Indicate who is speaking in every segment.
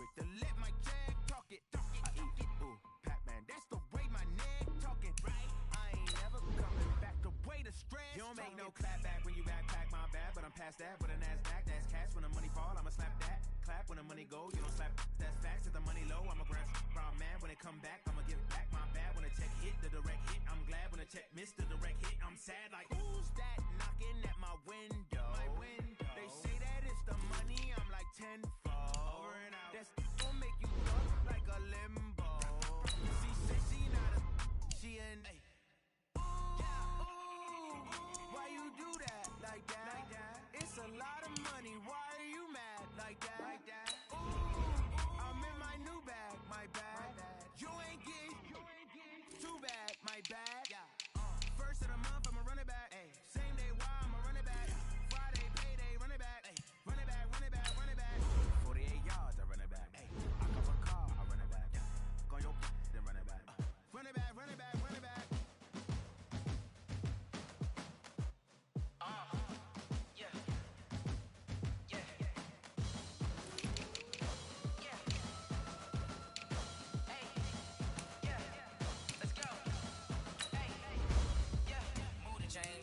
Speaker 1: quick to let my jag talk it. I eat it, ooh, Pac-Man, that's the way my neck talking. Right, I ain't never coming back the way the stress. You don't make no clap back when you backpack, my bad, but I'm past that with a NASDAQ. That's cash when the money fall, I'ma slap that. Clap when the money go, you don't slap. That's facts. If the money low, I'ma grab round man. When it come back, I'ma give back. My bad when the check hit, the direct hit. I'm glad when the check missed the direct hit. I'm sad like who's that knocking at my window? My window. They say that it's the money. I'm like tenfold. Over and out. That's gonna make you look like a limbo. She said she not a, she an. Why you do that like that? It's a lot of money. Why are you mad like that? Ooh, I'm in my new bag, my bad. You ain't getting too bad, my bad. First of the month, I'ma run it back. Same day, why I'ma run it back. Friday, payday, run it back. Run it back, run it back, run it back. 48 yards, I run it back. I cover a car, I run it back. Go your then run it back. Run it back, run it back, run it back.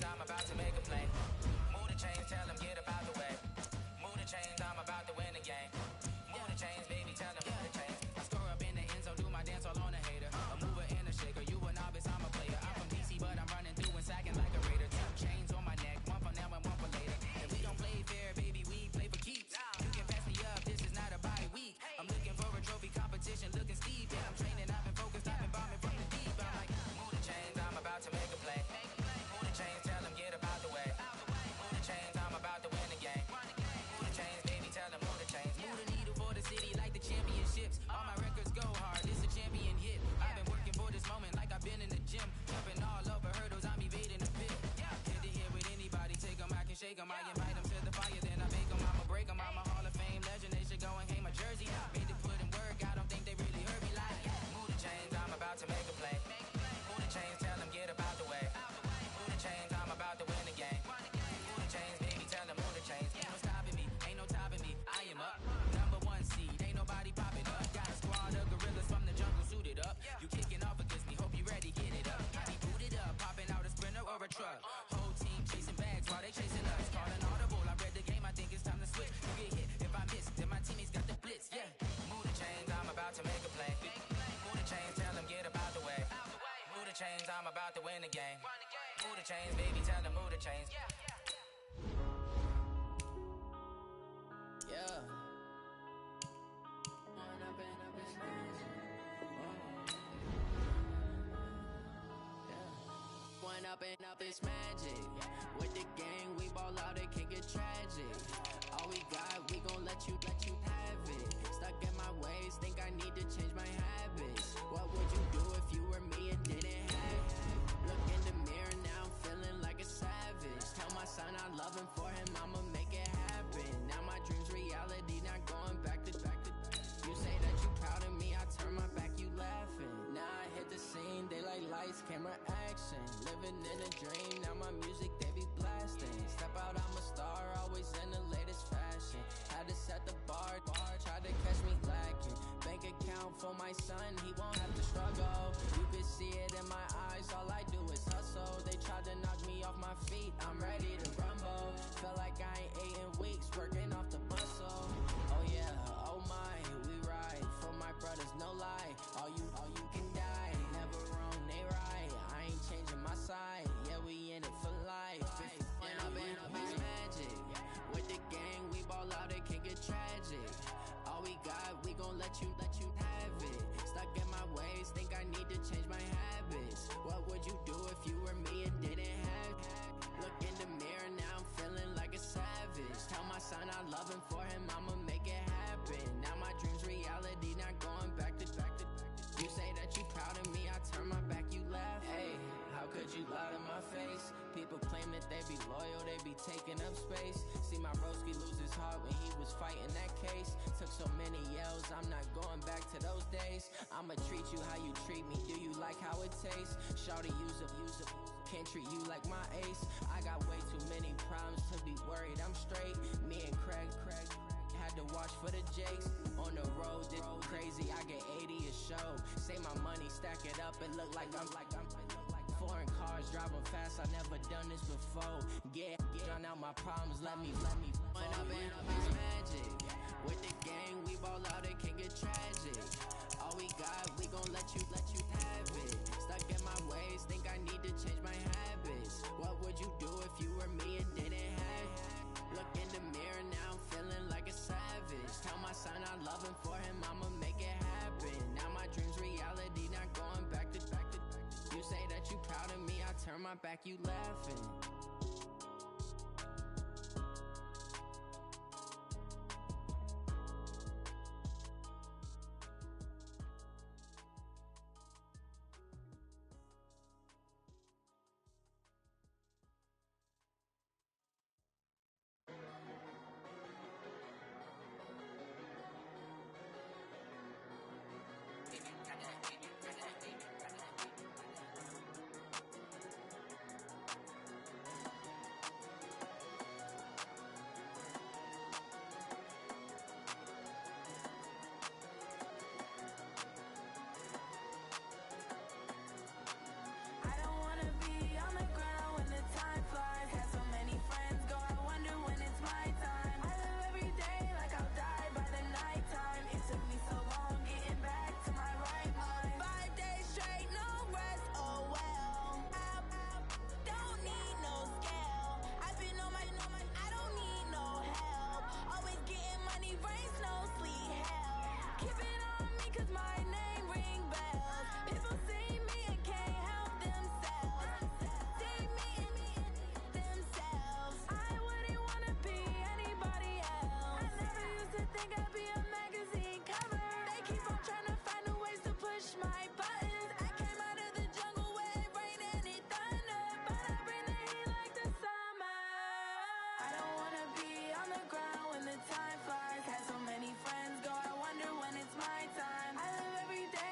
Speaker 2: I'm about to make a play. Move the chains, tell them get up out the way. Move the chains, I'm about to win the game. Move the chains, baby, tell them move the chains. I score up in the end zone, do my dance all on a hater. A mover and a shaker, you a novice, I'm a player. I'm from DC, but I'm running through and sacking like a raider. 2 chains on my neck, one for now and one for later. And we don't play fair, baby, we play for keeps. You can pass me up, this is not a bye week. I'm looking for a trophy competition, looking steep. Yeah, I'm training, I've been focused, I've been bombing from the deep. I'm like, move the chains, I'm about to make a play. Move the chains, tell them get up out the way. Move the chains, I'm about to win the game. Move the chains, baby, tell them move the chains. Move the needle for the city like the championships. All my records go hard, it's a champion hit. I've been working for this moment like I've been in the gym. Jumping all over hurdles, I'm evading the pit. Hit to hit with anybody, take them, I can shake them. I invite them to the fire, then I bake them. I'ma break them, I'm a Hall of Fame legend. They should go and hang my jersey. Made it put in work, I don't think they really heard me like. Move the chains, I'm about to make a play. Move the chains, tell them get up out the way. Move the chains, I'm about to win the game. Move the chains, baby, tell them move the chains. Ain't no stopping me, ain't no topping me. I am up, #1 seed, ain't nobody popping up. Got a squad of gorillas from the jungle suited up. You kicking off against me, hope you ready, get it up. I be booted up, popping out a Sprinter or a truck. Whole team chasing bags while they chasing us. Calling audible, I read the game, I think it's time to switch. You get hit if I miss, then my teammates got the blitz, yeah. Move the chains, I'm about to make a play. Move the chains, tell them get up out the way. Move the chains, I'm about to win the game. Move the chains, baby, tell them move the chains. Yeah. One up and up is magic. With the gang, we ball out, it can get tragic. All we got, we gon' let you have it. Stuck in my ways, think I need to change my habits. What would you do if you were me and didn't have it? Look in the mirror, now I'm feeling like a savage. Tell my son I love him, for him I'ma make it happen. Now my dream's reality, not going back to. You say that you proud of me, I turn my back, you laughing. Now I hit the scene, they like lights, camera, action. Living in a dream, now my music, they be blasting. Step out, I'm a star, always in the latest fashion. Had to set the bar, tried to catch me lacking. Bank account for my son, he won't have to struggle. You can see it in my eyes, all I do is hustle. They tried to knock me off my feet, I'm ready to rumble. Felt like I ain't ate in weeks, working off the muscle. Oh yeah, oh my, we ride for my brothers, no lie. All you can die, never wrong, they right. I ain't changing my side, yeah, we in it for life. When I've been up, it's magic. With the gang, we ball out, it can get tragic. All we got, we gon' let you have it. Stuck in my ways, think I need to change my habits. What would you do if you were me and didn't have it? Look in the mirror, now I'm feeling like a savage. Tell my son I love him, for him I'ma make it happen. Now my dream's reality, not going back to. You say that you proud of me, I turn my back, you laugh. Hey, how could you lie to my face? People claim that they be loyal, they be taking up space. See my broski lose his heart when he was fighting that case. Took so many yells, I'm not going back to those days. I'ma treat you how you treat me, do you like how it tastes? Shawty, use up, can't treat you like my ace. I got way too many problems to be worried, I'm straight. Me and Craig had to watch for the jakes. On the road, this crazy, I get 80 a show. Say my money, stack it up, it look like I'm foreign cars, driving fast, I never done this before. Get drown out my problems, let me When up in this magic. With the gang, we ball out, it can get tragic. All we got, we gon' let you have it. Stuck in my ways, think I need to change my habits. What would you do if you were me and didn't have it? Look in the mirror, now I'm feeling like a savage. Tell my son I love him, for him I'ma make it happen. Now my dream's reality, not going back to. You say that you proud of me, I turn my back, you laughing.
Speaker 3: Time flies, had so many friends go, I wonder when it's my time. I live every day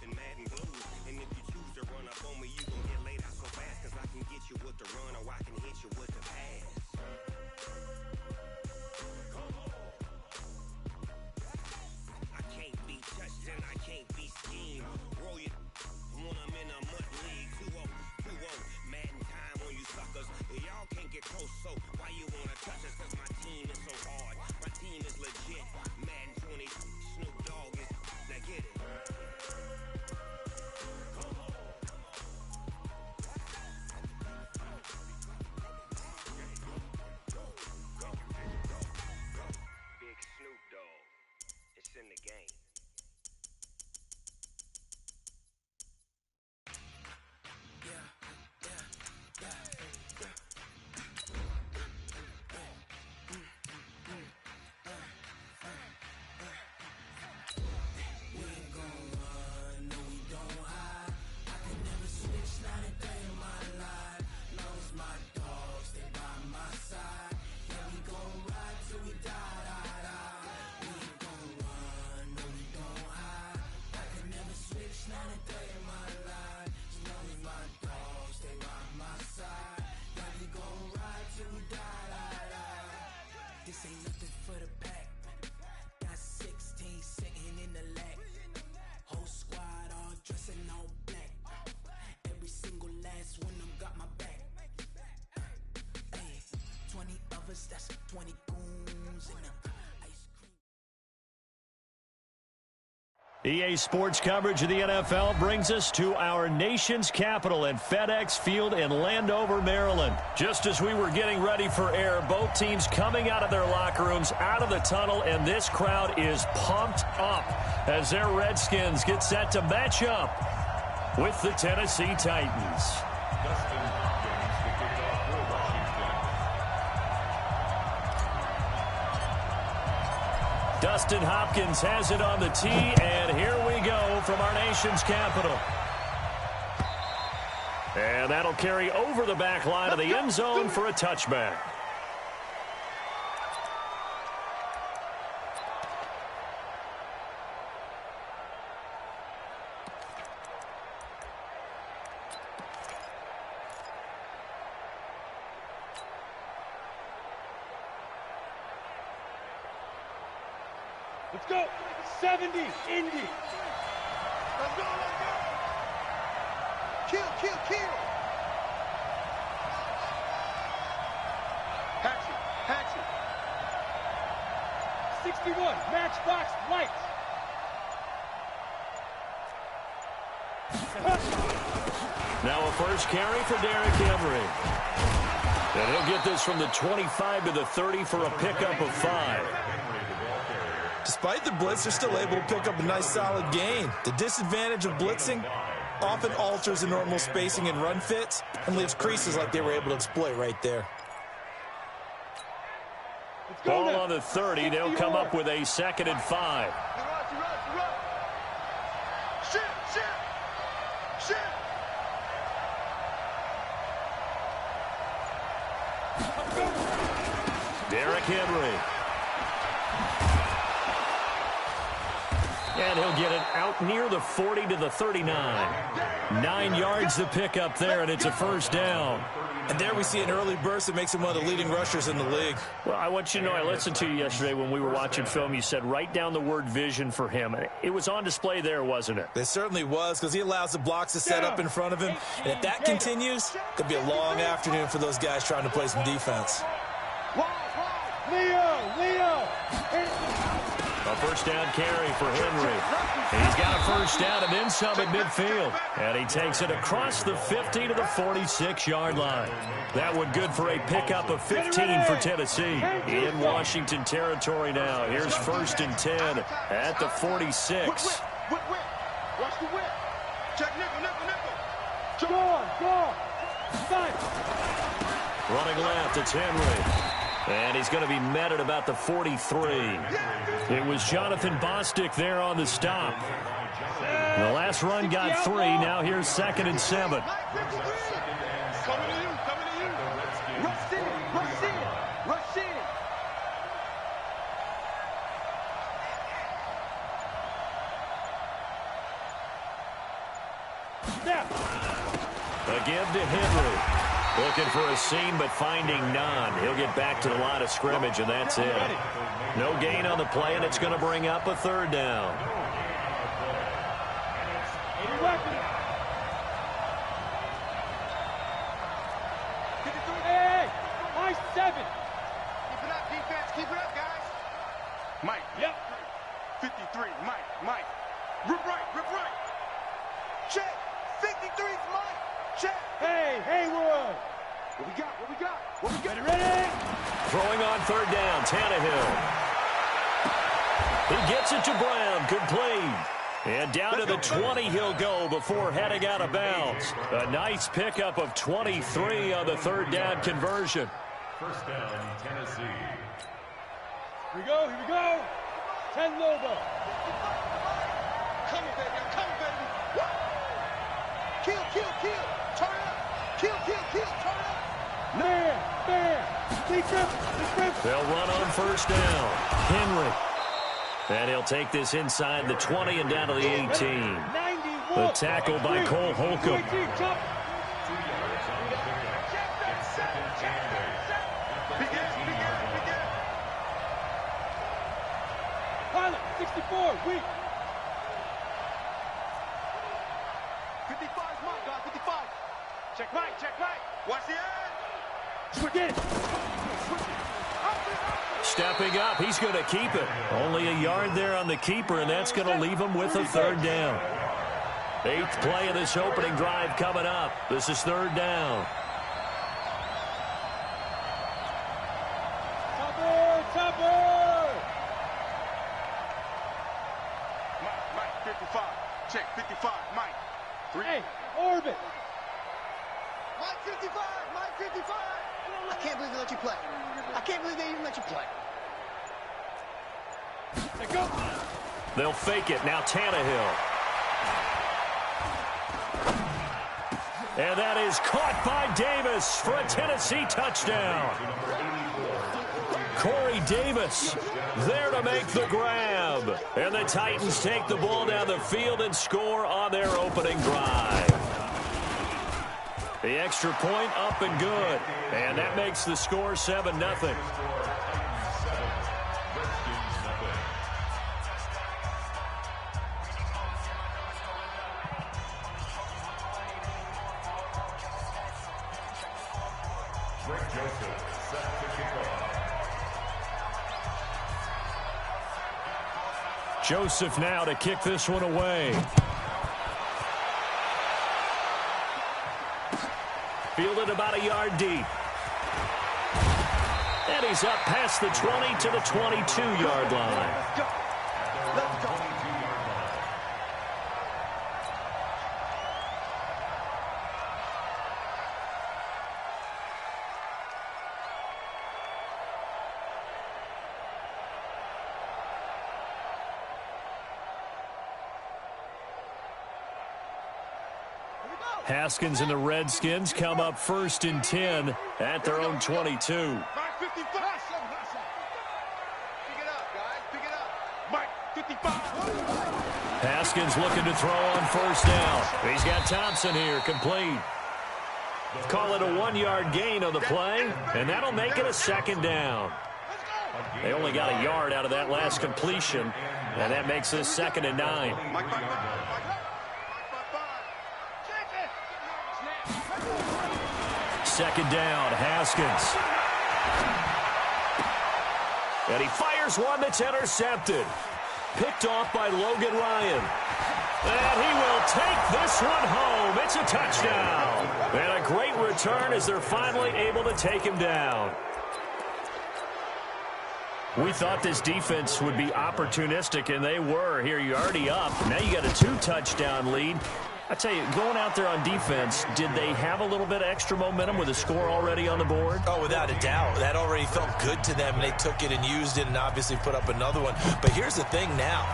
Speaker 3: living mad and blues. And if you choose to run up on me, you gon' get laid out so fast. Cause I can get you with the run or I can hit you with the pass. I can't be touched and I can't be schemed. Roll you when I'm in a mud league. 2-0, 2-0, mad in time on you suckers. Y'all can't get close, so why you wanna touch us? Cause my team is so hard. My team is legit. Madden 20, Snoop Dogg is. Now get it. Big Snoop Dogg. It's in the game.
Speaker 4: This ain't nothing for the pack. Got 16 sitting in the lag. Whole squad all dressing all black. Every single last one of them got my back. Hey, 20 of us, that's 20 goons in them.
Speaker 5: EA Sports coverage of the NFL brings us to our nation's capital at FedEx Field in Landover, Maryland. Just as we were getting ready for air, both teams coming out of their locker rooms, out of the tunnel, and this crowd is pumped up as their Redskins get set to match up with the Tennessee Titans. Dustin Hopkins has it on the tee, and here we go from our nation's capital. And that'll carry over the back line of the end zone for a touchback.
Speaker 6: Let's go. 70, Indy. Let's go, let's go. Kill, kill, kill. Hatchet, hatchet. 61, matchbox, lights.
Speaker 5: Now a first carry for Derrick Henry. And he'll get this from the 25 to the 30 for a pickup of 5.
Speaker 7: Despite the blitz, they're still able to pick up a nice solid gain. The disadvantage of blitzing often alters the normal spacing and run fits and leaves creases like they were able to exploit right there.
Speaker 5: Ball on the 30. They'll come up with a 2nd and 5.
Speaker 6: Shit, shit, shit.
Speaker 5: Derrick Henry. And he'll get it out near the 40 to the 39. 9 yards to pick up there, and it's a first down.
Speaker 7: And there we see an early burst that makes him one of the leading rushers in the league.
Speaker 5: Well, I want you to know, I listened to you yesterday when we were watching film. You said write down the word vision for him. It was on display there, wasn't it?
Speaker 7: It certainly was, because he allows the blocks to set up in front of him. And if that continues, it could be a long afternoon for those guys trying to play some defense.
Speaker 6: Leo.
Speaker 5: A first down carry for Henry. He's got a first down and then some at midfield. And he takes it across the 50 to the 46-yard line. That one good for a pickup of 15 for Tennessee. In Washington territory now. Here's 1st and 10 at the 46.
Speaker 6: Whip. Watch the whip. Check nickel. Go on.
Speaker 5: Running left, it's Henry. And he's going to be met at about the 43. It was Jonathan Bostic there on the stop. The last run got 3. Now here's 2nd and 7.
Speaker 6: Coming to you. Rush in.
Speaker 5: A give to Henry. Looking for a seam, but finding none. He'll get back to the line of scrimmage, and that's it. No gain on the play, and it's going to bring up a third down.
Speaker 6: Hey, nice 7. Keep it up, defense. Keep it up, guys. Mike. Yep. 53. Mike. Rip right. Check. 53's Mike. Check. Hey, Haywood. What we got? Ready?
Speaker 5: Throwing on third down, Tannehill. He gets it to Brown, complete. And down to the 20 he'll go before heading out of bounds. A nice pickup of 23 on the third down conversion.
Speaker 8: First down, Tennessee.
Speaker 6: Here we go. 10 Lobo. Come on, baby. Kill. Turn up. Kill. Turn up. Man. Defense.
Speaker 5: They'll run on first down. Henry. And he'll take this inside the 20 and down to the 18. The tackle by Cole Holcomb.
Speaker 6: 64, weak. 55's Mike, God, 55. Check Mike. Watch the edge. Switch it.
Speaker 5: Stepping up, he's going to keep it. Only a yard there on the keeper, and that's going to leave him with a third down. 8th play of this opening drive coming up. This is third down.
Speaker 6: Topper. Mike, 55. Check, 55. Mike. 3. Hey, orbit. Mike 55. I can't believe they let you play. I can't believe they even let you play. There go.
Speaker 5: They'll fake it. Now Tannehill. And that is caught by Davis for a Tennessee touchdown. Corey Davis there to make the grab. And the Titans take the ball down the field and score on their opening drive. The extra point up and good. And that makes the score 7-0. Joseph now to kick this one away. Fielded about a yard deep. And he's up past the 20 to the 22-yard line.
Speaker 6: Let's go.
Speaker 5: Haskins and the Redskins come up 1st and 10 at their own 22.
Speaker 6: Pick it up, guys. Pick it up. Mike, 55.
Speaker 5: Haskins looking to throw on 1st down. He's got Thompson here, complete. Call it a 1-yard gain on the play, and that'll make it a 2nd down. They only got a yard out of that last completion, and that makes this 2nd and 9. Second down, Haskins. And he fires one that's intercepted. Picked off by Logan Ryan. And he will take this one home. It's a touchdown. And a great return as they're finally able to take him down. We thought this defense would be opportunistic, and they were. Here, you're already up. Now you got a 2-touchdown lead. I tell you, going out there on defense, did they have a little bit of extra momentum with a score already on the board?
Speaker 7: Oh, without a doubt. That already felt good to them, and they took it and used it and obviously put up another one. But here's the thing now.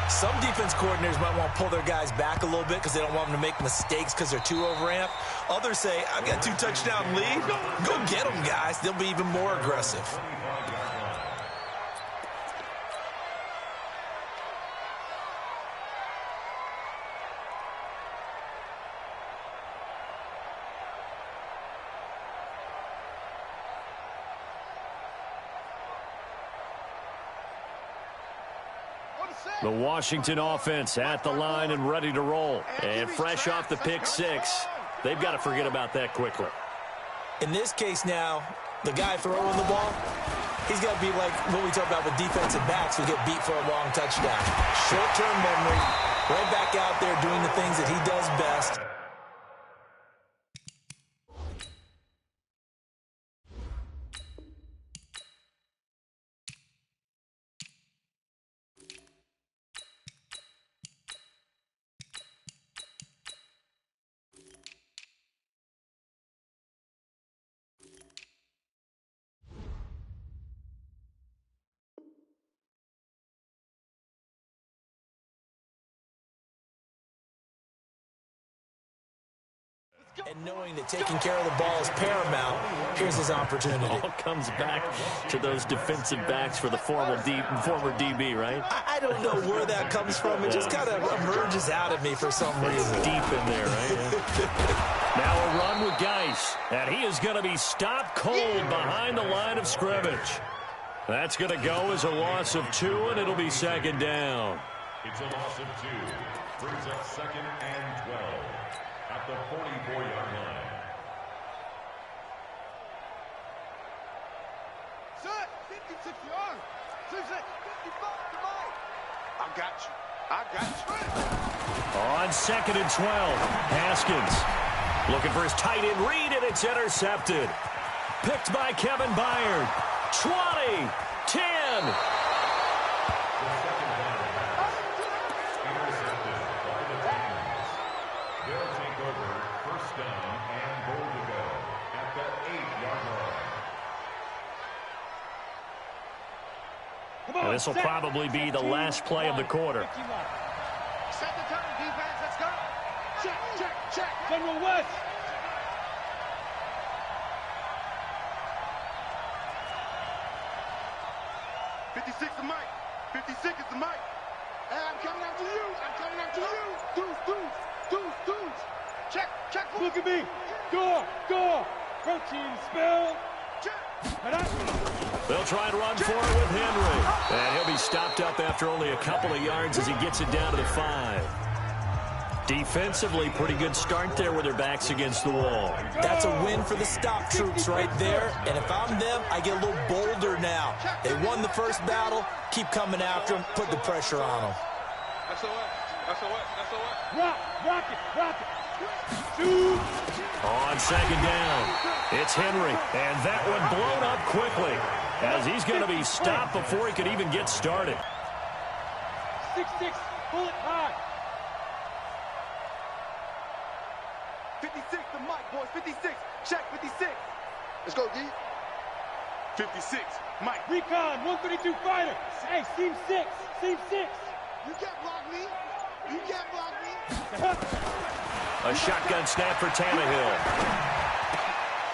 Speaker 7: Some defense coordinators might want to pull their guys back a little bit because they don't want them to make mistakes because they're too overamped. Others say, I've got a 2-touchdown lead. Go get them, guys. They'll be even more aggressive.
Speaker 5: The Washington offense at the line and ready to roll. And fresh off the pick six, they've got to forget about that quickly.
Speaker 7: In this case now, the guy throwing the ball, he's got to be like what we talk about with defensive backs who get beat for a long touchdown. Short-term memory, right back out there doing the things that he does best. And knowing that taking care of the ball is paramount, here's his opportunity.
Speaker 5: It all comes back to those defensive backs for the former DB, right?
Speaker 7: I don't know where that comes from. It just kind of emerges out of me for some reason.
Speaker 5: Deep in there, right? Now a run with Geis, and he is going to be stopped cold behind the line of scrimmage. That's going to go as a loss of 2, and it'll be second down.
Speaker 8: It's a loss of 2. Brings up 2nd and 12 at the 44-yard line.
Speaker 6: Set, 56 yards. 55 to mine. I got you. I got you.
Speaker 5: On 2nd and 12, Haskins looking for his tight end read, and it's intercepted. Picked by Kevin Byard. 20, 10. And this will probably be the last play of the quarter.
Speaker 6: Set the turn, defense. Let's go. Check, check, check. General West. 56 is Mike. 56 is the Mike. Hey, I'm coming after you. I'm coming after you. Deuce. Check.
Speaker 9: Look at me. Go. Protein spill.
Speaker 5: They'll try and run for it with Henry. And he'll be stopped up after only a couple of yards as he gets it down to the 5. Defensively, pretty good start there with their backs against the wall.
Speaker 7: That's a win for the stop troops right there. And if I'm them, I get a little bolder now. They won the first battle. Keep coming after them. Put the pressure on them.
Speaker 9: Rock it. Shoot.
Speaker 5: On second down, it's Henry. And that one blown up quickly as he's going to be stopped before he could even get started.
Speaker 9: 6-6, pull it high.
Speaker 6: 56 to Mike, boys. 56. Check, 56. Let's go, D. 56. Mike.
Speaker 9: Recon, 132 fighter. Hey, seam 6.
Speaker 6: You can't block me.
Speaker 5: A shotgun snap for Tannehill.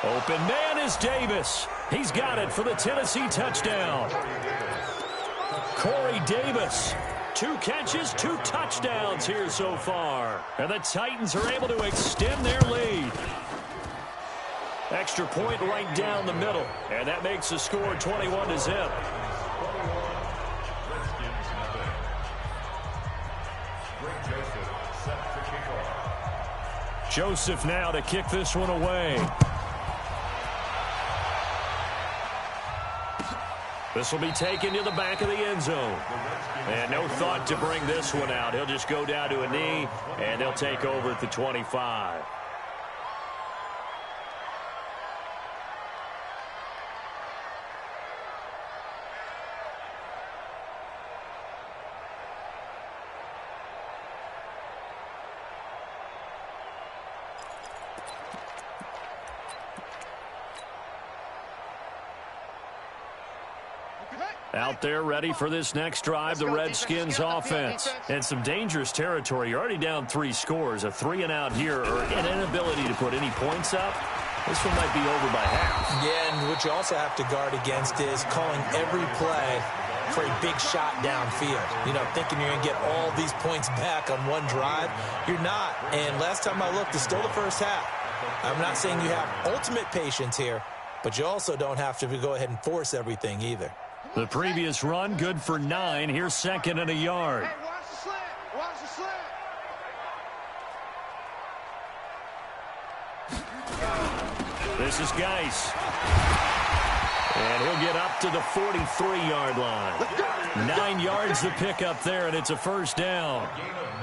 Speaker 5: Open man is Davis. He's got it for the Tennessee touchdown. Corey Davis. 2 catches, 2 touchdowns here so far. And the Titans are able to extend their lead. Extra point right down the middle. And that makes the score 21-0. Joseph now to kick this one away. This will be taken to the back of the end zone. And no thought to bring this one out. He'll just go down to a knee, and they'll take over at the 25. Out there ready for this next drive, the Redskins offense. And some dangerous territory. You're already down 3 scores. A 3-and-out here or an inability to put any points up. This one might be over by half.
Speaker 7: Yeah, and what you also have to guard against is calling every play for a big shot downfield. You know, thinking you're going to get all these points back on one drive. You're not. And last time I looked, it's still the first half. I'm not saying you have ultimate patience here, but you also don't have to go ahead and force everything either.
Speaker 5: The previous run, good for 9. Here's second and a yard.
Speaker 6: Hey, watch the slant. Watch the slant.
Speaker 5: This is Geis. And he'll get up to the 43-yard line. 9 yards to pick up there, and it's a first down.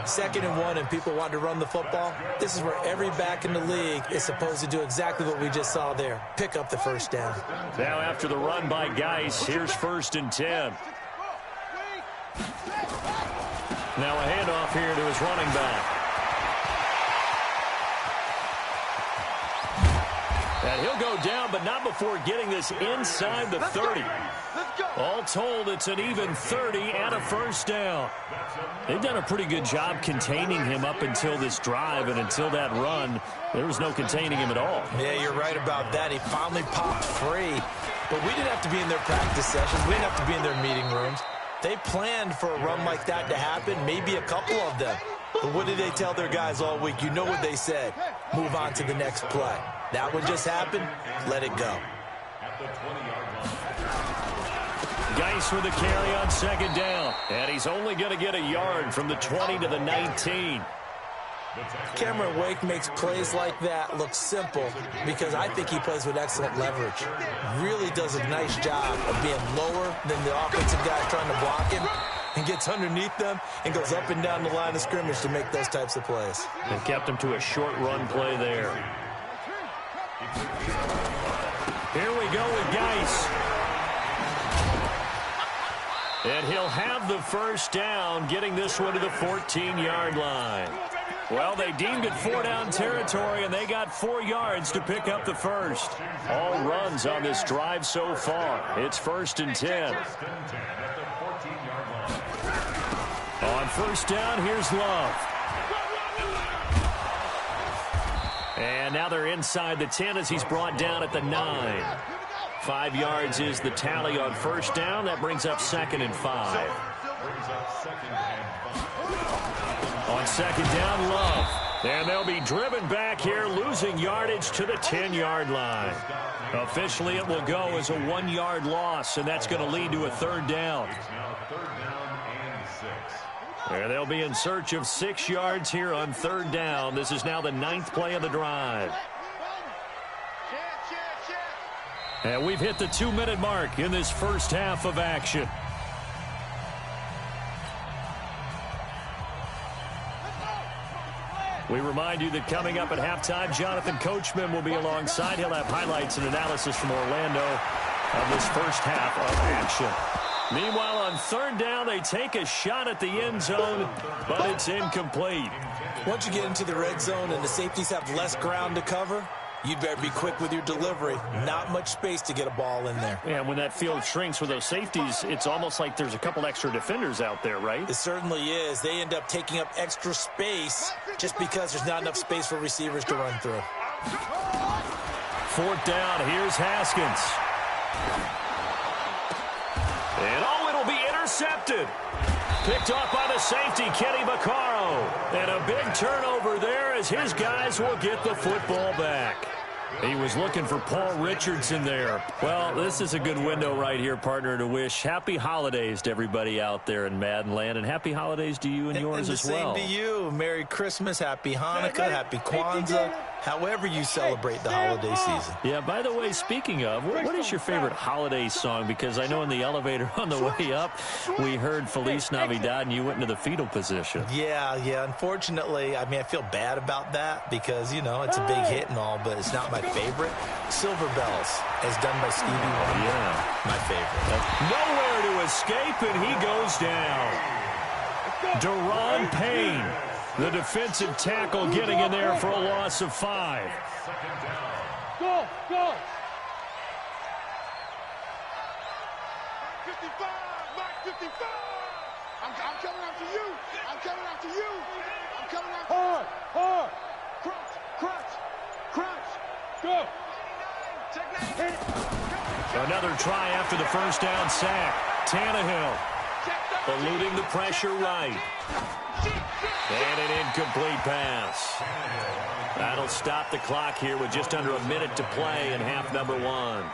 Speaker 7: 2nd and 1, and people want to run the football. This is where every back in the league is supposed to do exactly what we just saw there. Pick up the first down.
Speaker 5: Now after the run by Geis, here's 1st and 10. Now a handoff here to his running back. And he'll go down, but not before getting this inside the 30. All told, it's an even 30 and a first down. They've done a pretty good job containing him up until this drive, and until that run, there was no containing him at all.
Speaker 7: Yeah, you're right about that. He finally popped free. But we didn't have to be in their practice sessions. We didn't have to be in their meeting rooms. They planned for a run like that to happen, maybe a couple of them. But what did they tell their guys all week? You know what they said. Move on to the next play. That one just happened. Let it go.
Speaker 5: Geis with a carry on 2nd down. And he's only going to get a yard from the 20 to the 19.
Speaker 7: Cameron Wake makes plays like that look simple because I think he plays with excellent leverage. Really does a nice job of being lower than the offensive guy trying to block him and gets underneath them and goes up and down the line of scrimmage to make those types of plays.
Speaker 5: And kept him to a short run play there. Here we go with Geis. And he'll have the first down, getting this one to the 14-yard line. Well, they deemed it 4-down territory, and they got 4 yards to pick up the first. All runs on this drive so far. It's 1st and 10. On first down, here's Love. And now they're inside the 10 as he's brought down at the 9. 5 yards is the tally on first down. That brings up 2nd and 5. On 2nd down, Love. And they'll be driven back here, losing yardage to the 10-yard line. Officially, it will go as a 1-yard loss, and that's going to lead to a 3rd down. And they'll be in search of 6 yards here on 3rd down. This is now the 9th play of the drive. And we've hit the 2-minute mark in this first half of action. We remind you that coming up at halftime, Jonathan Coachman will be alongside. He'll have highlights and analysis from Orlando of this first half of action. Meanwhile, on 3rd down, they take a shot at the end zone, but it's incomplete.
Speaker 7: Once you get into the red zone and the safeties have less ground to cover, you'd better be quick with your delivery. Not much space to get a ball in there.
Speaker 5: Yeah, when that field shrinks with those safeties, it's almost like there's a couple extra defenders out there, right?
Speaker 7: It certainly is. They end up taking up extra space just because there's not enough space for receivers to run through.
Speaker 5: 4th down, here's Haskins. And it'll be intercepted. Picked off by the safety, Kenny Vaccaro. And a big turnover there as his guys will get the football back. He was looking for Paul Richardson there. Well, this is a good window right here, partner, to wish happy holidays to everybody out there in Madden Land. And happy holidays to you and yours as well.
Speaker 7: Same to you. Merry Christmas, Happy Hanukkah, Happy Kwanzaa, however you celebrate the holiday season.
Speaker 5: Yeah, by the way, speaking of, what is your favorite holiday song? Because I know in the elevator on the way up, we heard Feliz Navidad, and you went into the fetal position.
Speaker 7: Yeah. Unfortunately, I feel bad about that because, it's a big hit and all, but it's not my favorite. Silver Bells, as done by Stevie Wonder.
Speaker 5: Yeah.
Speaker 7: My favorite.
Speaker 5: Nowhere to escape, and he goes down. Deron Payne, the defensive tackle, getting in there for a loss of 5.
Speaker 9: Go!
Speaker 6: 55! Mike 55! I'm coming after you! I'm coming after you! I'm coming after you!
Speaker 9: Hard!
Speaker 6: Crunch!
Speaker 9: Go!
Speaker 5: Another try after the first down sack. Tannehill eluding the pressure right. And an incomplete pass. That'll stop the clock here with just under a minute to play in half number 1.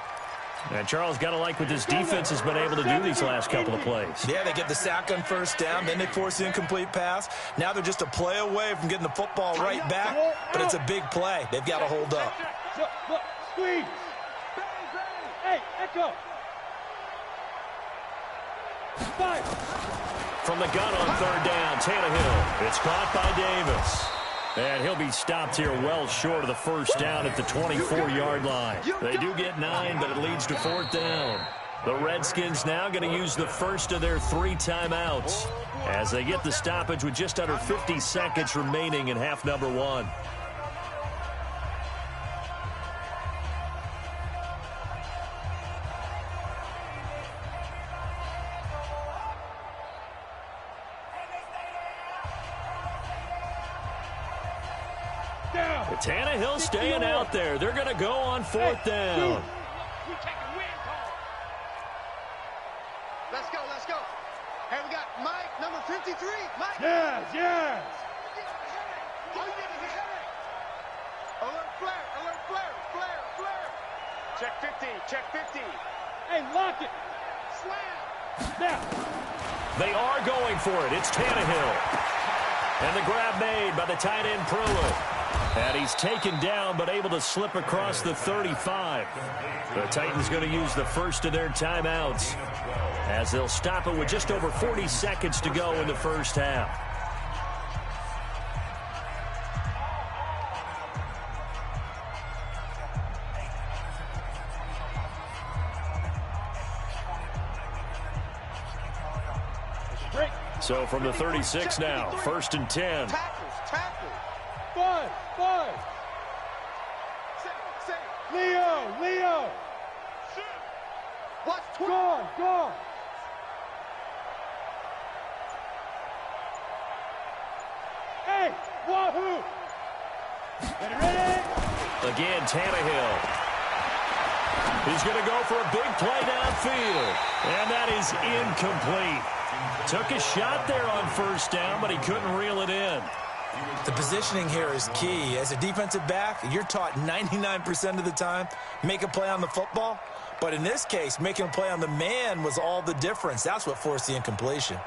Speaker 5: And Charles, got to like what this defense has been able to do these last couple of plays.
Speaker 7: Yeah, they get the sack on first down, then they force the incomplete pass. Now they're just a play away from getting the football right back, but it's a big play. They've got to hold up.
Speaker 9: Squeeze. Hey, Echo. Fire.
Speaker 5: From the gun on third down, Tannehill. It's caught by Davis. And he'll be stopped here well short of the first down at the 24-yard line. They do get 9, but it leads to fourth down. The Redskins now going to use the first of their 3 timeouts as they get the stoppage with just under 50 seconds remaining in half number 1. Tannehill staying out there. They're going to go on fourth down.
Speaker 6: Let's go, let's go. Hey, we got Mike, number 53. Mike.
Speaker 9: Yes.
Speaker 6: Alert flare. Check 50.
Speaker 9: Hey, lock it.
Speaker 6: Slam.
Speaker 9: Now.
Speaker 5: They are going for it. It's Tannehill. And the grab made by the tight end Pruitt. And he's taken down but able to slip across the 35. The Titans going to use the first of their timeouts as they'll stop it with just over 40 seconds to go in the first half. So from the 36 now, 1st and 10.
Speaker 6: Tackles.
Speaker 9: 5. Leo.
Speaker 6: Watch 20.
Speaker 9: Gone. Hey, wahoo. Ready?
Speaker 5: Again, Tannehill. He's going to go for a big play downfield. And that is incomplete. Took a shot there on first down, but he couldn't reel it in.
Speaker 7: The positioning here is key. As a defensive back, you're taught 99% of the time, make a play on the football. But in this case, making a play on the man was all the difference. That's what forced the incompletion.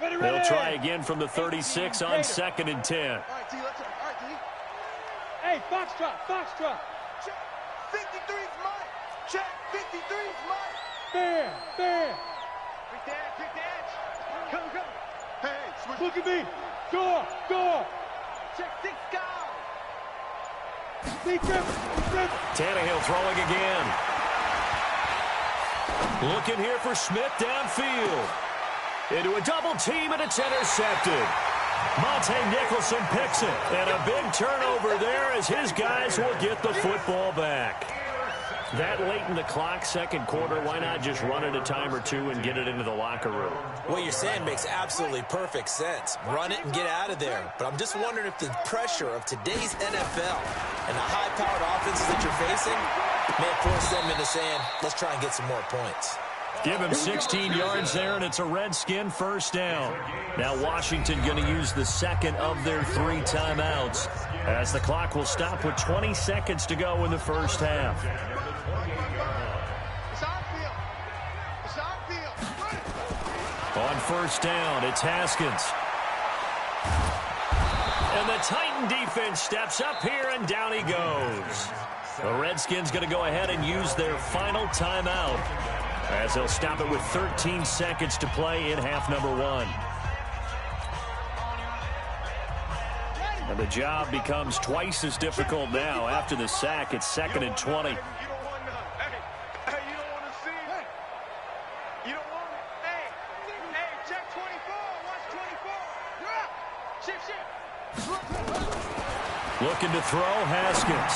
Speaker 5: They'll try again from the 36 on 2nd and 10.
Speaker 6: All right, D, let's go. All right, D.
Speaker 9: Hey, Foxtrot.
Speaker 6: Check. 53's mine. Check. 53's mine.
Speaker 9: Fair.
Speaker 6: Quick dash. Come. Hey, switch.
Speaker 9: Look at me. Go.
Speaker 6: Check 6 guys.
Speaker 5: Tannehill throwing again. Looking here for Smith downfield. Into a double team, and it's intercepted. Monte Nicholson picks it. And a big turnover there as his guys will get the football back. That late in the clock, second quarter, why not just run it a time or two and get it into the locker room?
Speaker 7: What you're saying makes absolutely perfect sense. Run it and get out of there. But I'm just wondering if the pressure of today's NFL and the high-powered offenses that you're facing may force them into saying, let's try and get some more points.
Speaker 5: Give him 16 yards there, and it's a Redskin first down. Now Washington going to use the second of their 3 timeouts as the clock will stop with 20 seconds to go in the first half.
Speaker 6: It's our field.
Speaker 5: On first down, it's Haskins. And the Titan defense steps up here, and down he goes. The Redskins going to go ahead and use their final timeout as they'll stop it with 13 seconds to play in half number 1. And the job becomes twice as difficult now after the sack. It's 2nd and 20.
Speaker 6: You don't want none. Hey, you don't want to see it. You don't want it. Hey, check 24. Watch 24.
Speaker 5: Shift. Looking to throw, Haskins.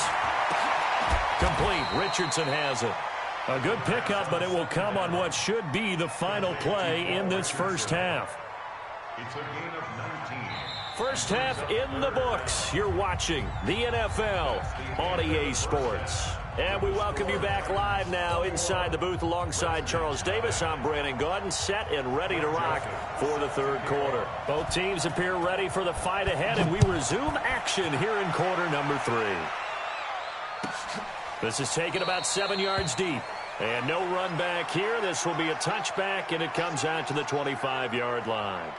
Speaker 5: Complete. Richardson has it. A good pickup, but it will come on what should be the final play in this first half.
Speaker 8: It's a gain of 19.
Speaker 5: First half in the books. You're watching the NFL on EA Sports. And we welcome you back live now inside the booth alongside Charles Davis. I'm Brandon Gaudin, set and ready to rock for the third quarter. Both teams appear ready for the fight ahead, and we resume action here in quarter number 3. This is taken about 7 yards deep. And no run back here. This will be a touchback, and it comes out to the 25-yard line.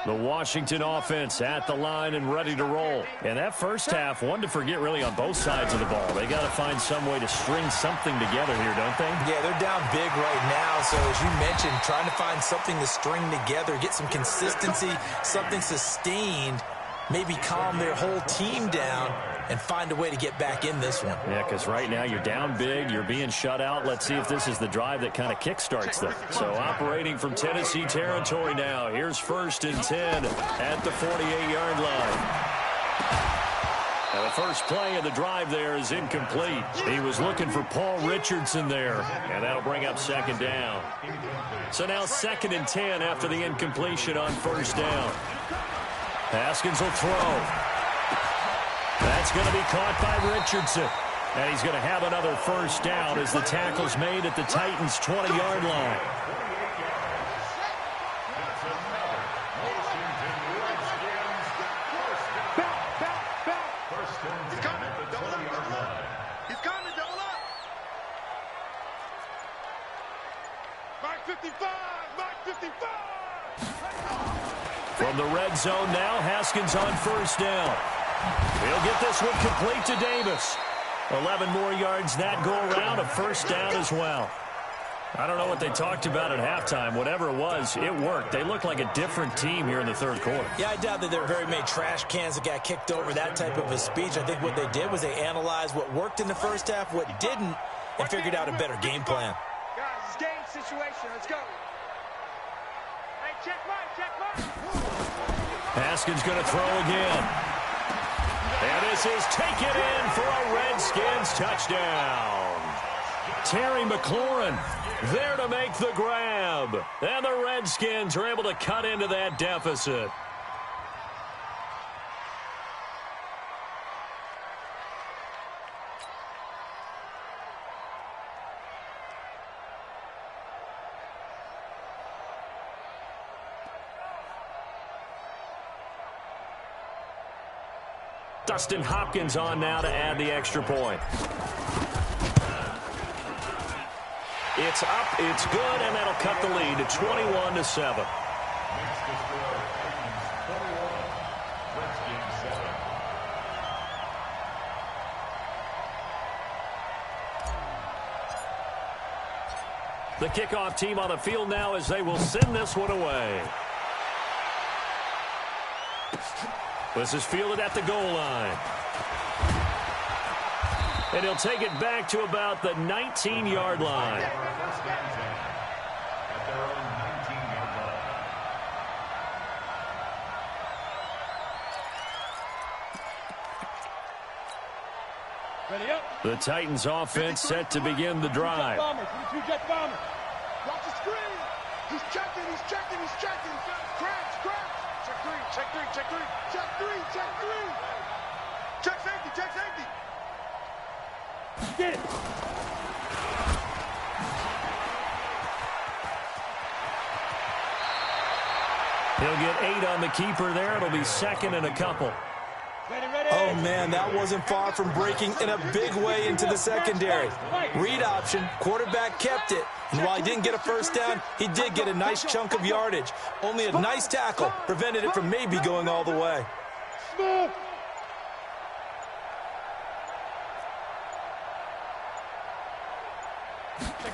Speaker 5: The Washington offense at the line and ready to roll. And that first half, one to forget really on both sides of the ball. They got to find some way to string something together here, don't they?
Speaker 7: Yeah, they're down big right now. So as you mentioned, trying to find something to string together, get some consistency, something sustained, maybe calm their whole team down and find a way to get back in this one.
Speaker 5: Yeah, because right now you're down big, you're being shut out. Let's see if this is the drive that kind of kickstarts them. So operating from Tennessee territory now. Here's 1st and 10 at the 48-yard line. Now the first play of the drive there is incomplete. He was looking for Paul Richardson there, and that'll bring up 2nd down. So now 2nd and 10 after the incompletion on 1st down. Haskins will throw. That's going to be caught by Richardson. And he's going to have another 1st down as the tackle's made at the Titans' 20-yard line.
Speaker 6: He's coming, double up. Mark 55, Mark 55.
Speaker 5: From the red zone now, Haskins on 1st down. He'll get this one complete to Davis. 11 more yards that go around, a 1st down as well. I don't know what they talked about at halftime. Whatever it was, it worked. They look like a different team here in the third quarter.
Speaker 7: Yeah, I doubt that there were very many trash cans that got kicked over, that type of a speech. I think what they did was they analyzed what worked in the first half, what didn't, and figured out a better game plan.
Speaker 6: Guys, it's game situation. Let's go. Hey, check mine, check mine.
Speaker 5: Haskins going to throw again. And this is taken in for a Redskins touchdown. Terry McLaurin there to make the grab. And the Redskins are able to cut into that deficit. Dustin Hopkins on now to add the extra point. It's up, it's good, and that'll cut the lead to 21-7. The kickoff team on the field now as they will send this one away. This is fielded at the goal line. And he'll take it back to about the 19-yard line. The Titans offense set to begin the drive.
Speaker 6: Watch the screen. He's checking, he's checking, he's checking. Crouch, crouch. Check three, check three, check three. Check three, check three. Check safety, check safety. Get it.
Speaker 5: He'll get 8 on the keeper there. It'll be 2nd and a couple.
Speaker 7: Oh, man, that wasn't far from breaking in a big way into the secondary. Read option, quarterback kept it. And while he didn't get a 1st down, he did get a nice chunk of yardage. Only a nice tackle prevented it from maybe going all the way.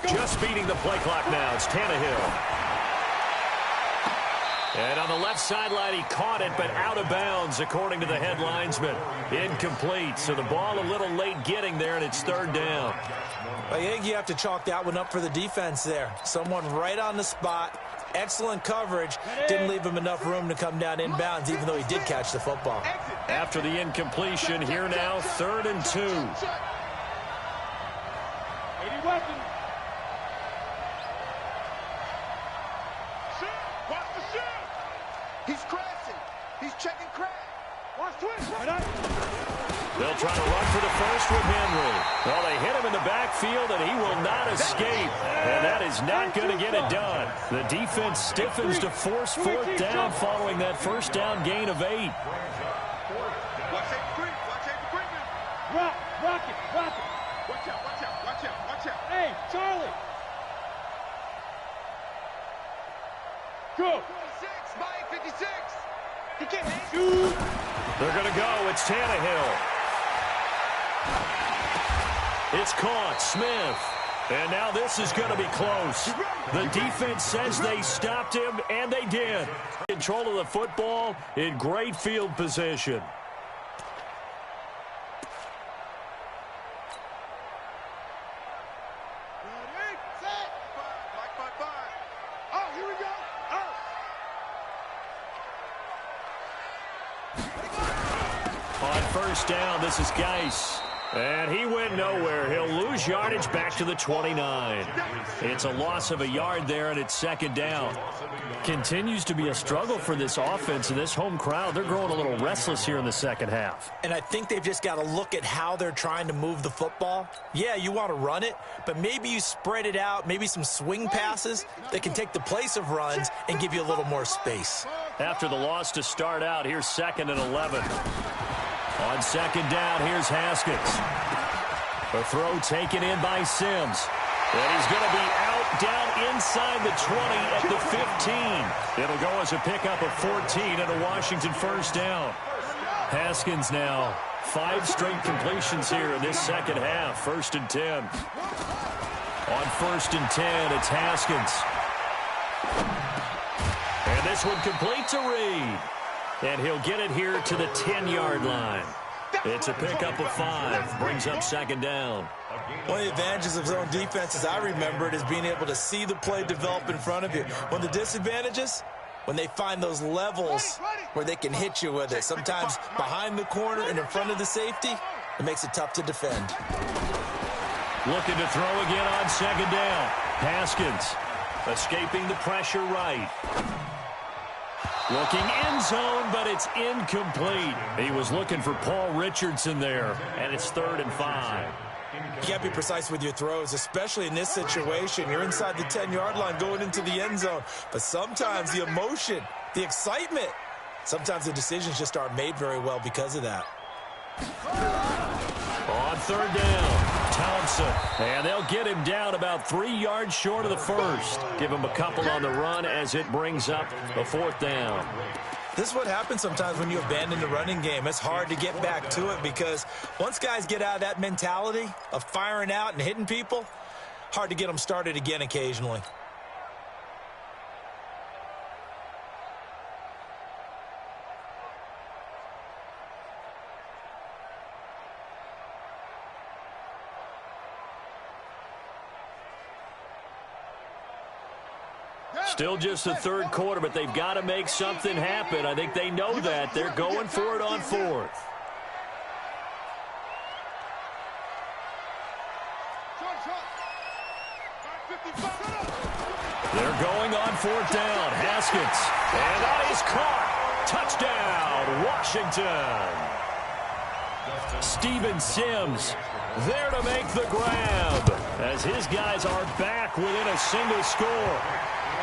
Speaker 5: Just beating the play clock now. It's Tannehill. And on the left sideline, he caught it, but out of bounds, according to the head linesman. Incomplete, so the ball a little late getting there, and it's 3rd down.
Speaker 7: I think you have to chalk that one up for the defense there. Someone right on the spot, Excellent coverage. Didn't leave him enough room to come down inbounds, even though he did catch the football.
Speaker 5: After the incompletion, here now, 3rd and 2.
Speaker 9: 80 weapons.
Speaker 6: Watch the shoot. He's crashing. He's checking crash.
Speaker 9: Watch twist. Right up.
Speaker 5: They'll try to run for the first with Henry. Well, they hit him in the backfield, and he will not escape. And that is not going to get it done. The defense stiffens to force 4th down following that first down gain of 8.
Speaker 6: Watch out, Green. Watch out, Green.
Speaker 9: Rock it.
Speaker 6: Watch out, watch out, watch out, watch out.
Speaker 9: Hey, Charlie. Go.
Speaker 6: 56, Mike, 56. He can't hang.
Speaker 9: Shoot.
Speaker 5: They're going to go. It's Tannehill. It's caught. Smith. And now this is going to be close. The defense says they stopped him, and they did. Control of the football in great field position.
Speaker 6: Oh, here we go.
Speaker 5: On first down, this is Geis. And he went nowhere. He'll lose yardage back to the 29. It's a loss of a yard there, and it's 2nd down. Continues to be a struggle for this offense and this home crowd. They're growing a little restless here in the second half.
Speaker 7: And I think they've just got to look at how they're trying to move the football. Yeah, you want to run it, but maybe you spread it out, maybe some swing passes that can take the place of runs and give you a little more space.
Speaker 5: After the loss to start out, here's 2nd and 11. On 2nd down, here's Haskins. A throw taken in by Sims. And he's going to be out down inside the 20 at the 15. It'll go as a pickup of 14 and a Washington first down. Haskins now 5 straight completions here in this second half. 1st and 10. On 1st and 10, it's Haskins. And this one complete to Reed. And he'll get it here to the 10-yard line. It's a pickup of 5. Brings up 2nd down.
Speaker 7: One of the advantages of zone defense, as I remember it, is being able to see the play develop in front of you. One of the disadvantages, when they find those levels where they can hit you with it, sometimes behind the corner and in front of the safety, it makes it tough to defend.
Speaker 5: Looking to throw again on 2nd down. Haskins escaping the pressure right. Looking end zone, but it's incomplete. He was looking for Paul Richardson there, and it's 3rd and 5.
Speaker 7: You got to be precise with your throws, especially in this situation. You're inside the 10-yard line going into the end zone. But sometimes the emotion, the excitement, sometimes the decisions just aren't made very well because of that.
Speaker 5: On 3rd down, Thompson. And they'll get him down about 3 yards short of the first. Give him a couple on the run as it brings up a 4th down.
Speaker 7: This is what happens sometimes when you abandon the running game. It's hard to get back to it because once guys get out of that mentality of firing out and hitting people, hard to get them started again occasionally.
Speaker 5: Still just the 3rd quarter, but they've got to make something happen. I think they know that. They're going for it on 4th. They're going on 4th down. Haskins. And that is caught. Touchdown, Washington. Steven Sims there to make the grab as his guys are back within a single score.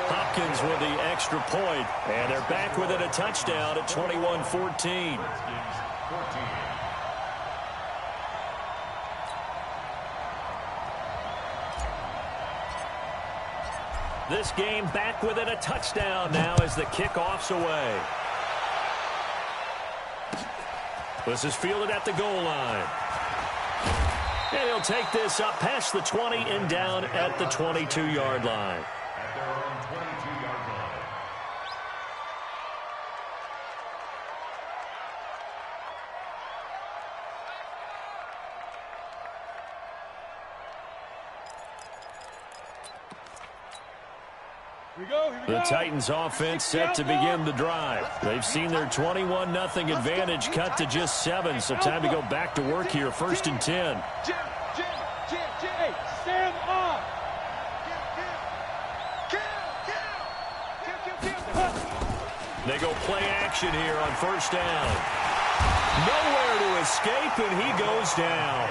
Speaker 5: Hopkins with the extra point, and they're back within a touchdown at 21-14. This game back within a touchdown now as the kickoff's away. This is fielded at the goal line. And he'll take this up past the 20 and down at the 22-yard line.
Speaker 8: At their own 22-yard line.
Speaker 5: The Titans offense set to begin the drive. They've seen their 21-0 advantage cut to just 7, so time to go back to work here, 1st and 10.
Speaker 9: Stand up.
Speaker 5: They go play action here on 1st down. Nowhere to escape, and he goes down.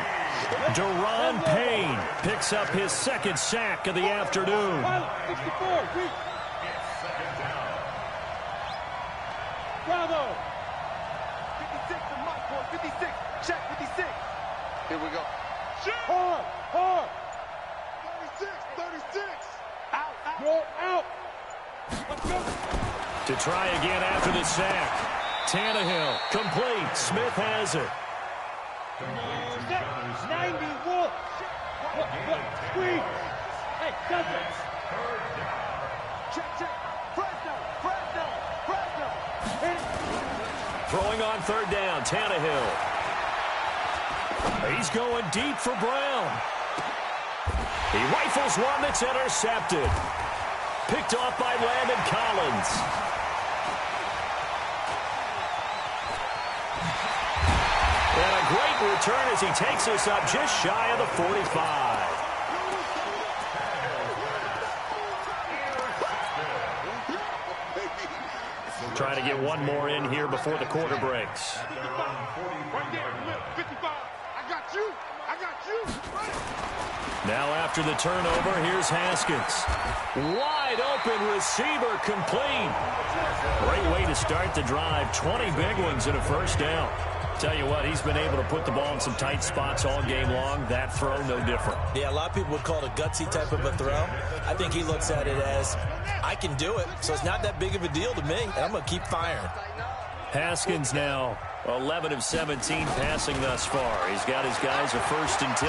Speaker 5: Deron Payne picks up his 2nd sack of the afternoon.
Speaker 9: 64. Bravo.
Speaker 6: 56 to my point. 56. Check 56. Here we go.
Speaker 9: Hard.
Speaker 6: 36. Out.
Speaker 9: You're out. Let's go.
Speaker 5: To try again after the sack. Tannehill, complete. Smith has it.
Speaker 9: 91. Screen. Hey, Dustin.
Speaker 6: Check. Fresno.
Speaker 5: Throwing on 3rd down, Tannehill. He's going deep for Brown. He rifles one that's intercepted. Picked off by Landon Collins. And a great return as he takes us up just shy of the 45. Trying to get one more in here before the quarter breaks.
Speaker 6: Right there, 55. I got you.
Speaker 5: Now after the turnover, here's Haskins. Wide open receiver complete. Great way to start the drive. 20 big ones in a 1st down. Tell you what, he's been able to put the ball in some tight spots all game long. That throw, no different.
Speaker 7: Yeah, a lot of people would call it a gutsy type of a throw. I think he looks at it as, I can do it, so it's not that big of a deal to me, and I'm going to keep firing.
Speaker 5: Haskins now 11 of 17 passing thus far. He's got his guys a 1st and 10.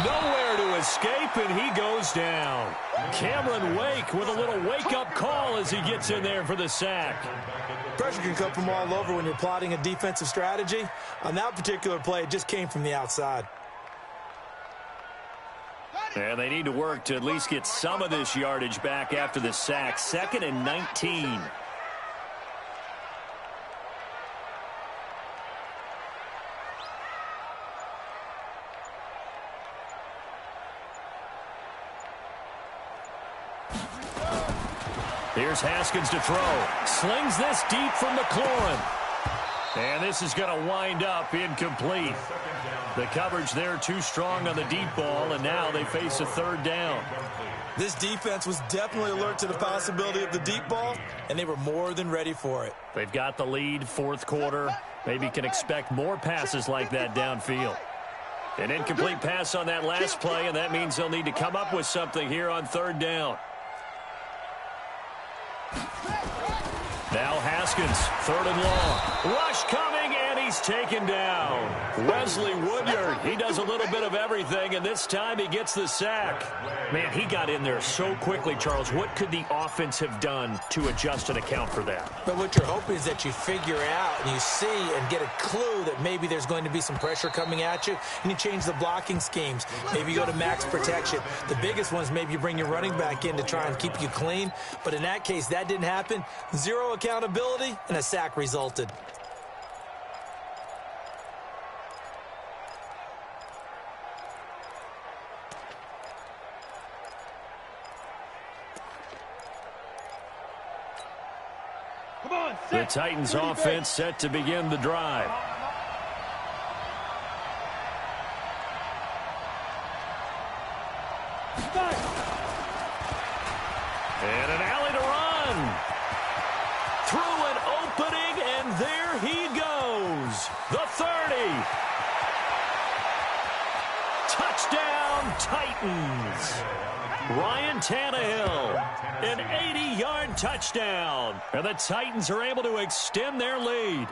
Speaker 5: Nowhere to escape, and he goes down. Cameron Wake with a little wake-up call as he gets in there for the sack.
Speaker 7: Pressure can come from all over when you're plotting a defensive strategy. On that particular play, it just came from the outside.
Speaker 5: And they need to work to at least get some of this yardage back after the sack. 2nd and 19. Here's Haskins to throw. Slings this deep from McLaurin. And this is going to wind up incomplete. The coverage there too strong on the deep ball, and now they face a 3rd down.
Speaker 7: This defense was definitely alert to the possibility of the deep ball, and they were more than ready for it.
Speaker 5: They've got the lead, 4th quarter. Maybe can expect more passes like that downfield. An incomplete pass on that last play, and that means they'll need to come up with something here on 3rd down. Now Haskins, 3rd and long. Rush coming, and he's taken down. Wesley Woodyard, he does a little bit of everything, and this time he gets the sack. Man, he got in there so quickly, Charles. What could the offense have done to adjust and account for that?
Speaker 7: But what you're hoping is that you figure out and you see and get a clue that maybe there's going to be some pressure coming at you, and you change the blocking schemes. Maybe you go to max protection. The biggest one is maybe you bring your running back in to try and keep you clean. But in that case, that didn't happen. 0 accountability, and a sack resulted.
Speaker 5: The Titans offense set to begin the drive. And an alley to run. Through an opening, and there he goes. The 30. Touchdown, Titans. Ryan Tannehill, an 80-yard touchdown. And the Titans are able to extend their lead.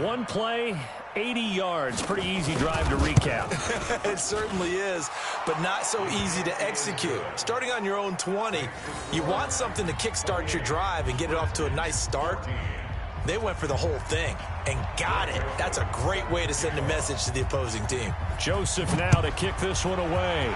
Speaker 5: One play, 80 yards. Pretty easy drive to recap.
Speaker 7: It certainly is, but not so easy to execute. Starting on your own 20, you want something to kickstart your drive and get it off to a nice start. They went for the whole thing and got it. That's a great way to send a message to the opposing team.
Speaker 5: Joseph now to kick this one away.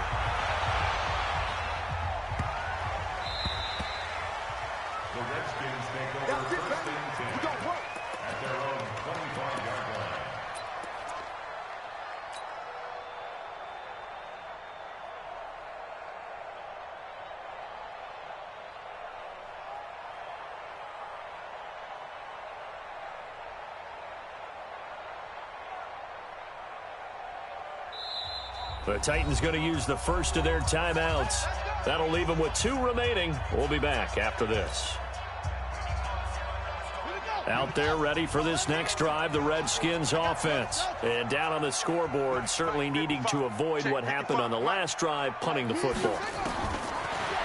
Speaker 5: The Titans going to use the first of their timeouts. That'll leave them with 2 remaining. We'll be back after this. Out there ready for this next drive, the Redskins offense. And down on the scoreboard, certainly needing to avoid what happened on the last drive, punting the football.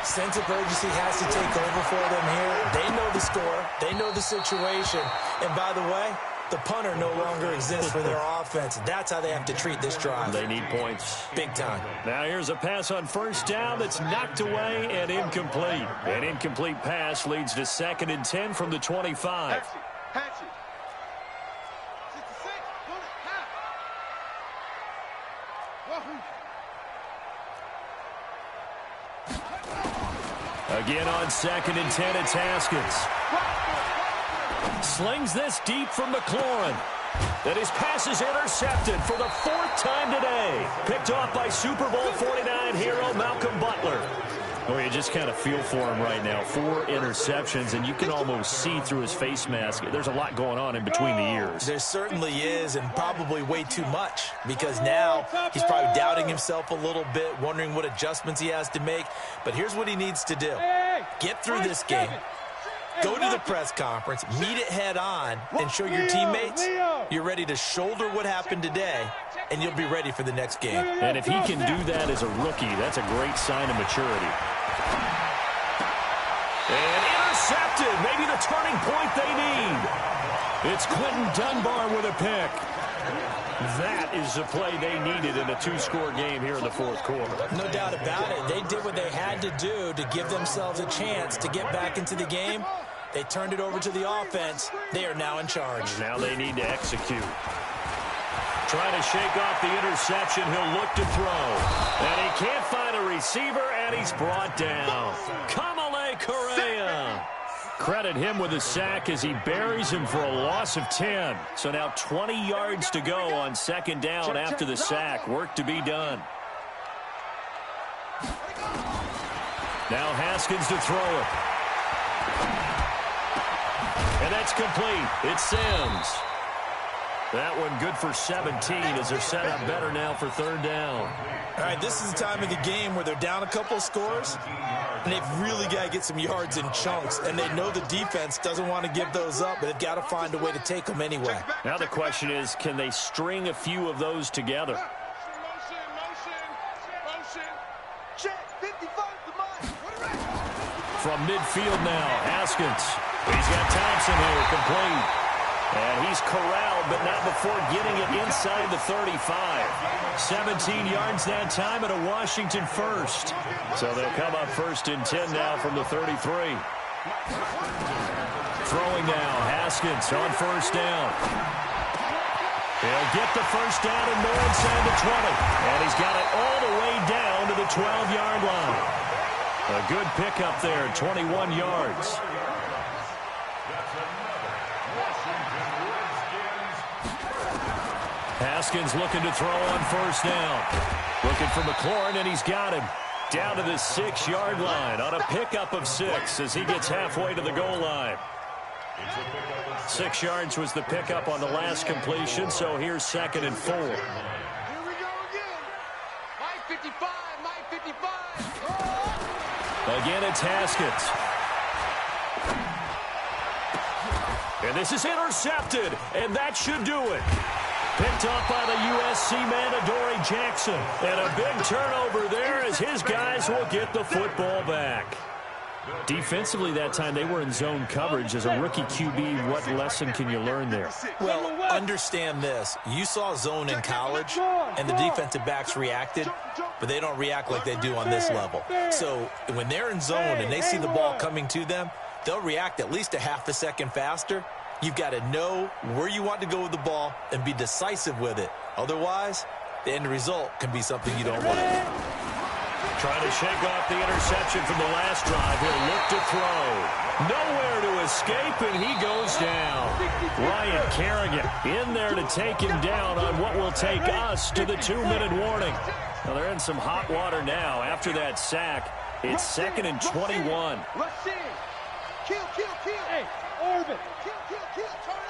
Speaker 7: Sense of urgency has to take over for them here. They know the score. They know the situation. And by the way, the punter no longer exists for their offense. That's how they have to treat this drive.
Speaker 5: They need points.
Speaker 7: Big time.
Speaker 5: Now here's a pass on first down that's knocked away and incomplete. An incomplete pass leads to 2nd and 10 from the 25. Again on 2nd and 10, it's Haskins. Slings this deep from McLaurin. That his pass is intercepted for the 4th time today. Picked off by Super Bowl 49 hero Malcolm Butler. Oh, you just kind of feel for him right now. 4 interceptions, and you can almost see through his face mask. There's a lot going on in between the ears.
Speaker 7: There certainly is, and probably way too much, because now he's probably doubting himself a little bit, wondering what adjustments he has to make. But here's what he needs to do. Get through this game. Go to the press conference, meet it head on, and show your teammates you're ready to shoulder what happened today, and you'll be ready for the next game.
Speaker 5: And if he can do that as a rookie, that's a great sign of maturity. And intercepted, maybe the turning point they need. It's Quentin Dunbar with a pick. That is the play they needed in a 2-score game here in the 4th quarter.
Speaker 7: No doubt about it. They did what they had to do to give themselves a chance to get back into the game. They turned it over to the offense. They are now in charge.
Speaker 5: Now they need to execute. Trying to shake off the interception. He'll look to throw. And he can't find a receiver, and he's brought down. Kamale Correa. Credit him with a sack as he buries him for a loss of 10. So now 20 yards to go on 2nd down after the sack. Work to be done. Now Haskins to throw it. And that's complete. It's Sims. That one good for 17 as they're set up better now for 3rd down.
Speaker 7: All right, this is the time of the game where they're down a couple of scores, and they've really got to get some yards in chunks, and they know the defense doesn't want to give those up, but they've got to find a way to take them anyway.
Speaker 5: Now the question is, can they string a few of those together? From midfield now, Haskins. He's got Thompson here, complete. And he's corralled, but not before getting it inside the 35. 17 yards that time at a Washington first. So they'll come up 1st and 10 now from the 33. Throwing now, Haskins on 1st down. He'll get the 1st down and more inside the 20. And he's got it all the way down to the 12-yard line. A good pickup there, 21 yards. Haskins looking to throw on 1st down. Looking for McLaurin, and he's got him. Down to the 6-yard line on a pickup of 6 as he gets halfway to the goal line. 6 yards was the pickup on the last completion, so here's 2nd and 4.
Speaker 6: Here we go again. Mike 55, Mike 55.
Speaker 5: Again, it's Haskins. And this is intercepted, and that should do it. Picked off by the USC man, Adoree Jackson. And a big turnover there as his guys will get the football back. Defensively that time, they were in zone coverage. As a rookie QB, what lesson can you learn there?
Speaker 7: Well, understand this. You saw zone in college, and the defensive backs reacted, but they don't react like they do on this level. So when they're in zone and they see the ball coming to them, they'll react at least a half a second faster. You've got to know where you want to go with the ball and be decisive with it. Otherwise, the end result can be something you don't want.
Speaker 5: Trying to shake off the interception from the last drive. He'll look to throw. Nowhere to escape, and he goes down. Ryan Kerrigan in there to take him down on what will take us to the 2-minute warning. Well, they're in some hot water now after that sack. It's 2nd and 21.
Speaker 6: Kill.
Speaker 9: Hey, Orbit.
Speaker 6: Kill, turn it.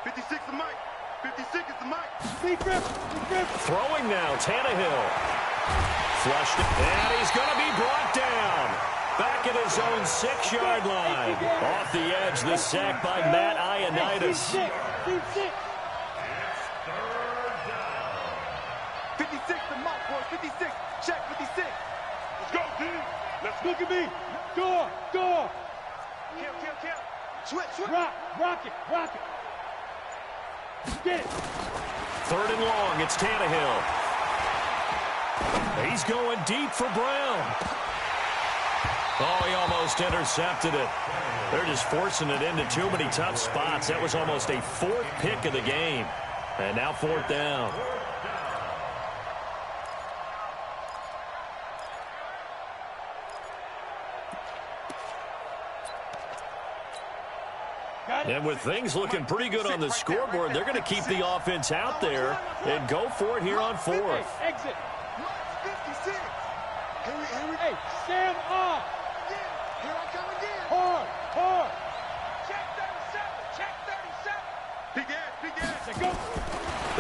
Speaker 6: 56 to Mike. 56 is the mic.
Speaker 9: Big grip.
Speaker 5: Throwing now, Tannehill. Flushed it, and he's going to be brought down. Back at his own 6-yard line. Off the edge, this sack by Matt Ioannidis.
Speaker 6: 56, the mic, boys. 56. Check 56.
Speaker 9: Let's go, team. Let's look at me. Door.
Speaker 6: Kill. Switch.
Speaker 9: Rock it. Get it.
Speaker 5: 3rd and long, it's Tannehill. He's going deep for Brown. Oh, he almost intercepted it. They're just forcing it into too many tough spots. That was almost a 4th pick of the game. And now 4th down. And with things looking pretty good on the scoreboard, they're going to keep the offense out there and go for it here on 4th.
Speaker 9: Exit.
Speaker 6: 56.
Speaker 9: Hey, stand off.
Speaker 6: Here I come again.
Speaker 9: Hard.
Speaker 6: Check 37. Big ass.
Speaker 9: Let's go.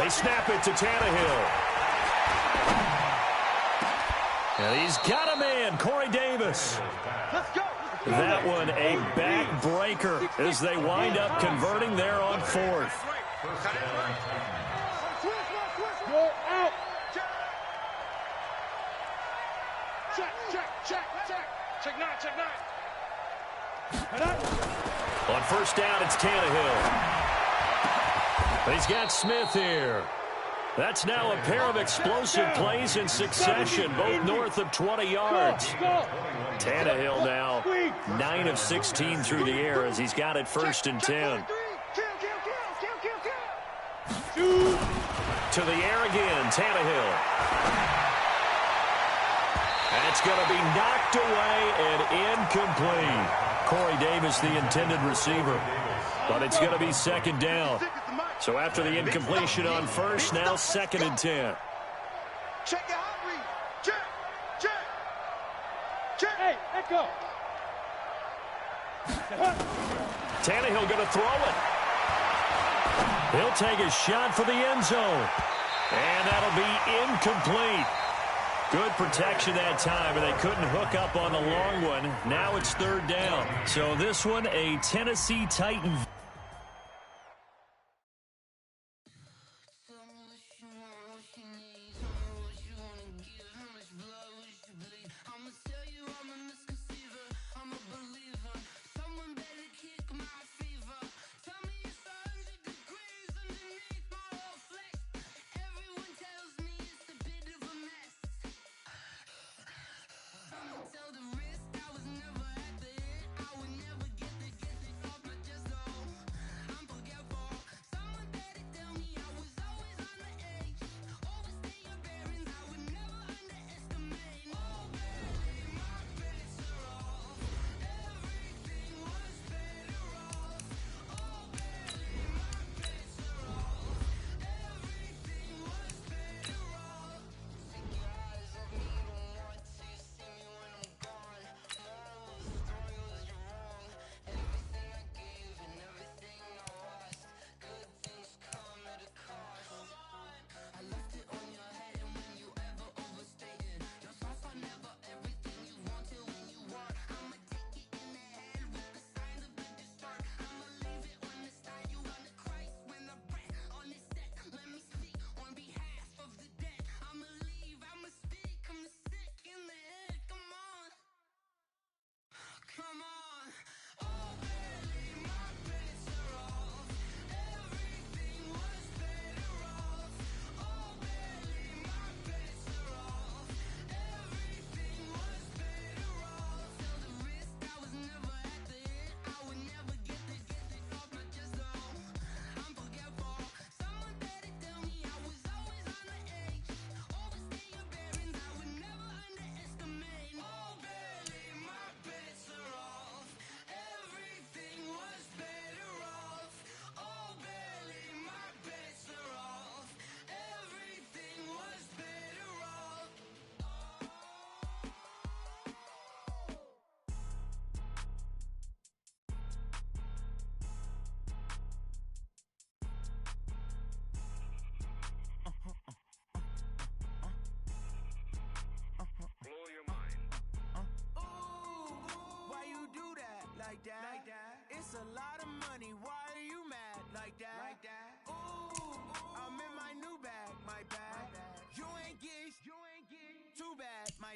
Speaker 5: They snap it to Tannehill. And he's got a man, Corey Davis.
Speaker 6: Let's go.
Speaker 5: That one a backbreaker as they wind up converting there on 4th.
Speaker 9: Go out.
Speaker 6: Check 9.
Speaker 5: On 1st down, it's Tannehill. But he's got Smith here. That's now a pair of explosive plays in succession, both north of 20 yards. Tannehill now 9 of 16 through the air as he's got it 1st and 10. To the air again, Tannehill. That's going to be knocked away and incomplete. Corey Davis, the intended receiver. But it's going to be 2nd down. So after the incompletion on 1st, now 2nd and 10.
Speaker 6: Check your hot read. Check.
Speaker 9: Hey, echo.
Speaker 5: Tannehill going to throw it. He'll take a shot for the end zone. And that'll be incomplete. Good protection that time, and they couldn't hook up on the long one. Now it's 3rd down. So this one, a Tennessee Titan.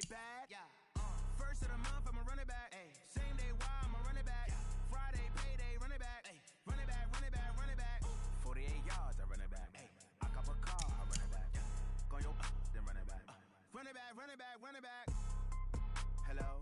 Speaker 1: bad. Yeah. First of the month, I'ma run it back. Ay. Same day, why I'ma run it back. Yeah. Friday, payday, run it back. Ay. Run it back, run it back, run it back. 48 yards, I run it back. Ay. I cop a car, I run it back. Go your then run it back. Run it back, run it back, run it back. Hello,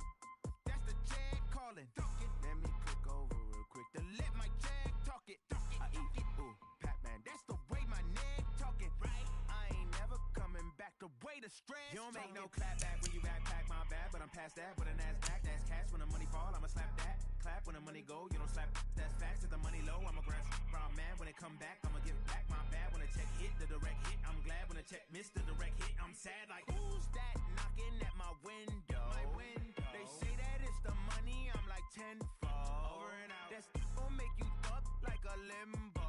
Speaker 1: that's the jag calling. Let me click over real quick to let my jag talk it. I eat it, ooh, Pac-Man. That's the way my neck talking. Right, I ain't never coming back. The way the stress. You don't make no clap back when you backpack my bad, but I'm past that. With a NASDAQ, that's cash. When the money fall, I'ma slap that. Clap when the money go, you don't slap. That's facts. If the money low, I'ma grab. Brown man when it come back, I'ma give back my bad. When the check hit, the direct hit. I'm glad when the check missed the direct hit. I'm sad like who's that knocking at my window? My window. They say that it's the money. I'm like tenfold. Over and out. That's gon' make you up like a limbo.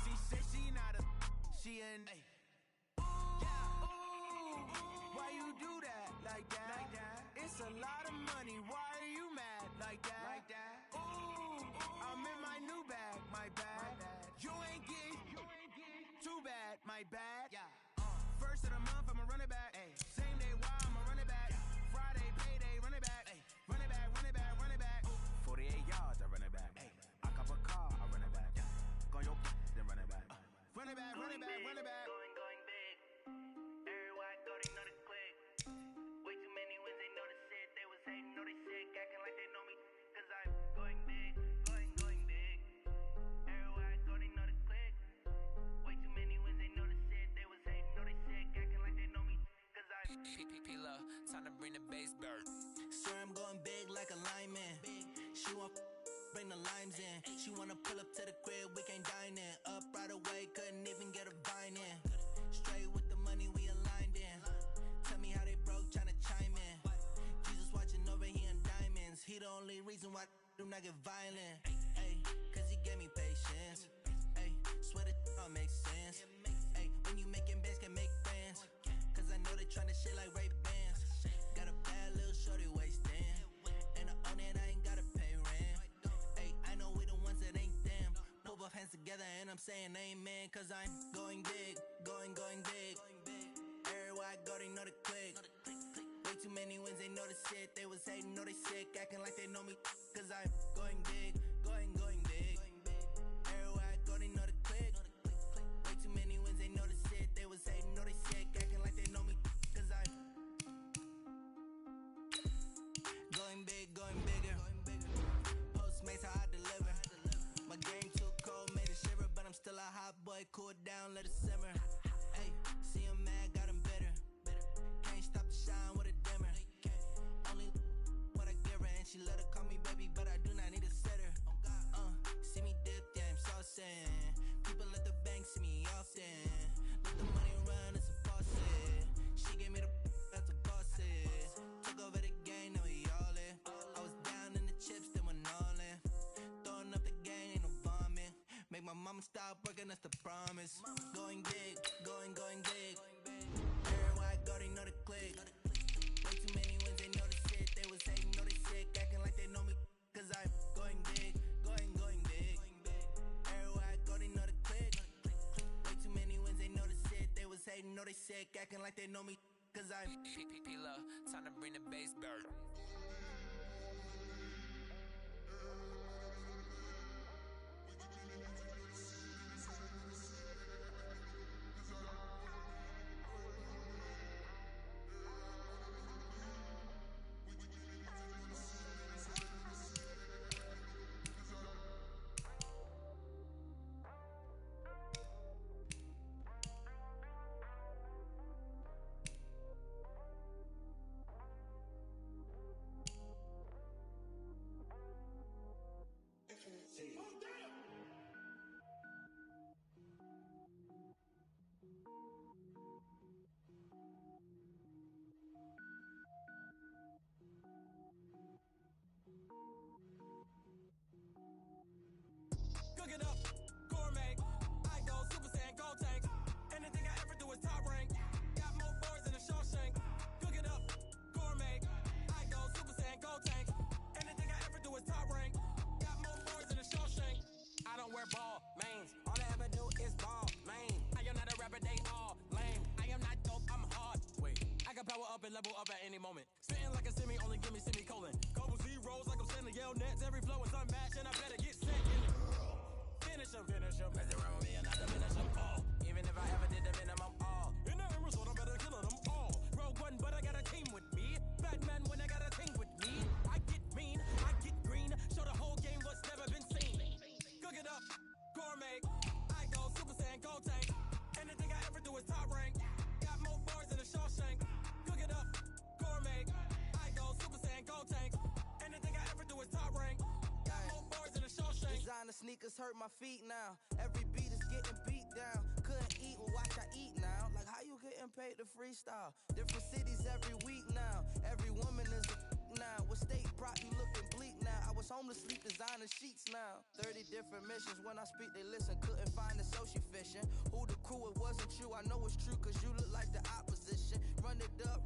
Speaker 1: She said she not a. She an. Ay. Why you do that like that? Like that? It's a lot of money. Why are you mad like that? Like that? Ooh, I'm in my new bag. My bad. You ain't getting too bad. My bad. Yeah. First of the month, I'ma run it back. Ay. Same day, why I'ma run it back. Friday, payday, run it back. Ay. Run it back, run it back, run it back. 48 yards, I run it back. Ay. I cop a car, I run it back. Go your then run it back. Run it back, run it back, run it back.
Speaker 10: Going big. Everywhere I go, they know the click. Way too many wins, they know the shit. They was hating, know they sick, acting like they know me. Cause I'm going big, going big. Everywhere I go, they know the click. Way too many wins, they know the shit. They was hating, know they sick, acting like they know me. Cause I'm
Speaker 4: P-P-P-Lo, time to bring the bass bird. Swear I'm going big like a lineman. She want bring the limes in. She wanna pull up to the crib, we can't dine in. Up right away, couldn't even get a vine in. Straight with the money, we aligned in. Tell me how they broke, tryna chime in. Jesus watching over, he in diamonds. He the only reason why do not get violent. Ay, cause he gave me patience. Ay, swear that all makes sense. Ay, when you making bands, can make friends. Cause I know they tryna shit like Ray-Bans. Got a bad little shorty wasting. And I own it, I ain't gotta pay rent. Ay, I know we the ones that ain't them. Pull both hands together and I'm saying amen. Cause I'm going big, going big. Everywhere I go, they know the click. Way too many wins, they know the shit. They was hating, know they sick, acting like they know me. Cause I'm going big, going big. Everywhere I go, they know the click. Way too many wins, they know the shit. They was hating, know they sick, acting like they know me. Cause I'm going big, going bigger. Postmates how I deliver. My game too cold, made it shiver, but I'm still a hot boy. Cool it down, let it simmer. Hey, see him mad, got him bitter. Can't stop the shine with a dimmer. Only what I give her, and she let her call me baby, but I do not need a sitter. See me dip, yeah, I'm saucing. People at the bank see me often. Let the money run, it's a faucet. She gave me the that's a bosses. Took over the game, now we all in. I was down in the chips, then went all in. Throwing up the game, ain't no bombing. Make my mama stop working, that's the promise. Going big, going big. Everywhere I go, they know the click. Way too many wins, they know the shit. They was hating, know they sick, acting like they know me. Cause I'm going big, going big. Everywhere I go, they know the click. Way too many wins, they know the shit. They was hating, know they sick, acting like they know me. Cause I'm P-P-P-Lo, time to bring the bass bird. every flow is unmatched, and I better get set in it. Finish him, mess around with me and I can finish them all. Even if I ever did the minimum all. In the result, I better kill them all. Rogue One, but I got a team with me. Batman when I got a team with me. I get mean, I get green. Show the whole game what's never been seen. Cook it up, gourmet. I go Super Saiyan, go tank. Anything I ever do is top rank. Got more bars than a Shawshank. Cook it up, gourmet. I go Super Saiyan, go tank. Anything I ever do is top rank. Got more bars than a Shawshank.
Speaker 11: Designer sneakers hurt my feet now. Every beat is getting beat down. Couldn't eat, well watch I eat now. Like how you getting paid to freestyle? Different cities every week now. Every woman is a now. With state prop you looking bleak now. I was home to sleep designer sheets now. 30 different missions when I speak they listen. Couldn't find it so she fishing. Who the crew it wasn't you. I know it's true cause you look like the opposition. Run it up,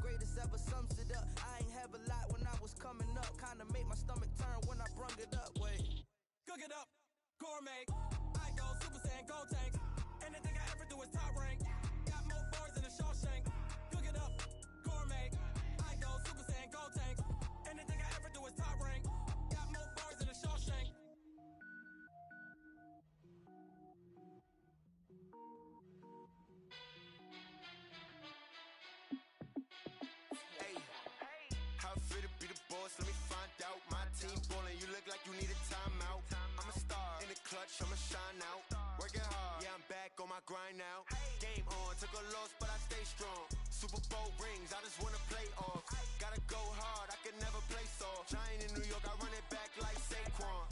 Speaker 11: greatest ever sums it up. I ain't have a lot when I was coming up. Kinda made my stomach turn when I brung it up. Wait.
Speaker 4: Cook it up, gourmet. I go Super Saiyan, go tank. Anything I ever do is top rank. Got more bars than a Shawshank. Cook it up, gourmet. I go Super Saiyan, go tank. Anything I ever do is top rank. Got more bars than a Shawshank.
Speaker 1: Hey, how it feel to be the boss? Let me find out. My team ballin', you look like you need a timeout. I'm a star in the clutch, I'ma shine out. Working hard, yeah, I'm back on my grind now. Game on, took a loss, but I stay strong. Super Bowl rings, I just wanna play off. Gotta go hard, I can never play soft. Giant in New York, I run it back like Saquon.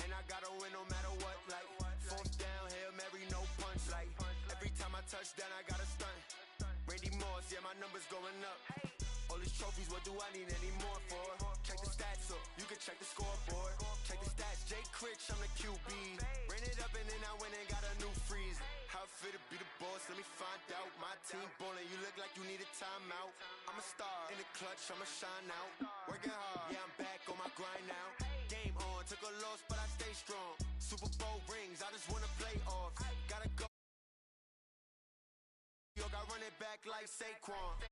Speaker 1: And I gotta win no matter what, like fourth down, Hail Mary, no punch. Like every time I touch down, I gotta stunt. Randy Moss, yeah, my numbers going up. All these trophies, what do I need any more for? Check the stats up, you can check the scoreboard. Check the stats, Jay Critch, I'm the QB. Ran it up and then I went and got a new freeze. How it feel to be the boss, let me find out. My team ballin', you look like you need a timeout. I'm a star in the clutch, I'ma shine out. Working hard, yeah, I'm back on my grind now. Game on, took a loss, but I stay strong. Super Bowl rings, I just wanna play off. Gotta go. I run it back like Saquon.